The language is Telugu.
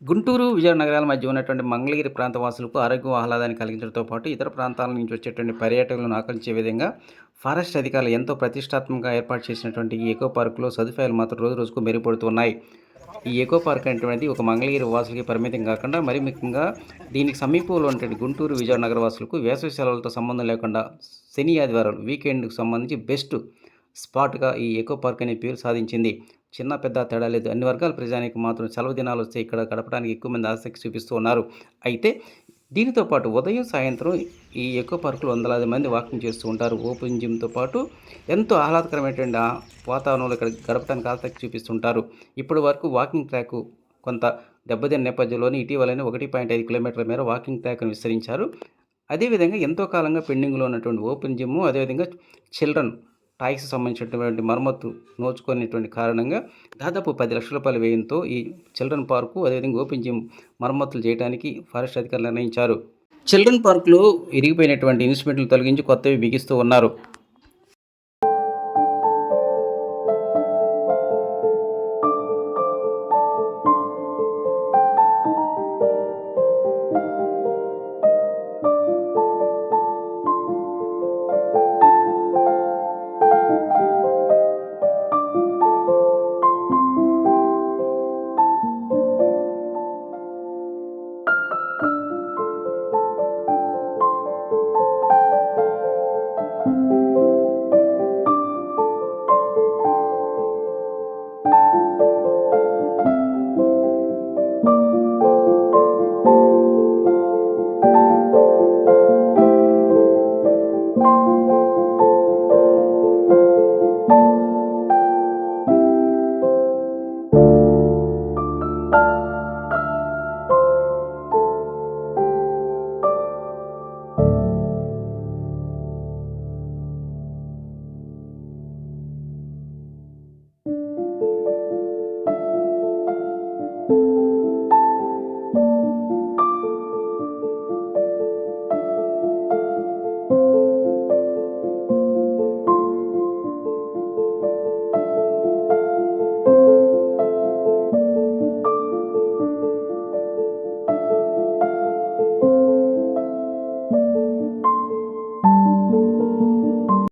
గుంటూరు, విజయవాడ నగరాల మధ్య ఉన్నటువంటి మంగళగిరి ప్రాంత వాసులకు ఆరోగ్యం, ఆహ్లాదాన్ని కలిగించడంతో పాటు ఇతర ప్రాంతాల నుంచి వచ్చేటువంటి పర్యాటకులను ఆకర్షించే విధంగా ఫారెస్ట్ అధికారులు ఎంతో ప్రతిష్టాత్మకంగా ఏర్పాటు చేసినటువంటి ఈ ఎకో పార్కులో సదుపాయాలు మాత్రం రోజు రోజుకు మెరుగుపడుతున్నాయి. ఈ ఎకో పార్క్ అనేటువంటిది ఒక మంగళగిరి వాసులకి పరిమితం కాకుండా మరీ ముఖ్యంగా దీనికి సమీపంలో ఉన్నటువంటి గుంటూరు, విజయవాడ నగర వాసులకు వేసవి సెలవులతో సంబంధం లేకుండా శని, ఆదివారాలు వీకెండ్‌కి సంబంధించి బెస్ట్ స్పాట్‌గా ఈ ఎకో పార్క్ అనే పేరు సాధించింది. చిన్న, పెద్ద తేడా లేదు. అన్ని వర్గాల ప్రజానీకం మాత్రం సెలవు దినాలొస్తే ఇక్కడ గడపడానికి ఎక్కువ మంది ఆసక్తి చూపిస్తూ ఉన్నారు. అయితే దీనితో పాటు ఉదయం, సాయంత్రం ఈ ఎకో పార్క్‌లో వందలాది మంది వాకింగ్ చేస్తూ ఉంటారు. ఓపెన్ జిమ్‌తో పాటు ఎంతో ఆహ్లాదకరమైనటువంటి వాతావరణంలో ఇక్కడ గడపడానికి ఆసక్తి చూపిస్తుంటారు. ఇప్పటి వరకు వాకింగ్ ట్రాకు కొంత దెబ్బతిన్న నేపథ్యంలోనే ఇటీవలనే 1.5 కిలోమీటర్ల మేర వాకింగ్ ట్రాక్‌ను విస్తరించారు. అదేవిధంగా ఎంతో కాలంగా పెండింగ్‌లో ఉన్నటువంటి ఓపెన్ జిమ్ము, అదేవిధంగా చిల్డ్రన్ టాయ్స్‌కి సంబంధించినటువంటి మరమ్మత్తు నోచుకునేటువంటి కారణంగా దాదాపు రూ. 10,00,000 వ్యయంతో ఈ చిల్డ్రన్ పార్కు, అదేవిధంగా ఓపెన్ జిమ్ మరమ్మతులు చేయడానికి ఫారెస్ట్ అధికారులు నిర్ణయించారు. చిల్డ్రన్ పార్కులో ఇరిగిపోయినటువంటి ఇన్స్ట్రుమెంట్‌లు తొలగించి కొత్తవి బిగిస్తూ ఉన్నారు.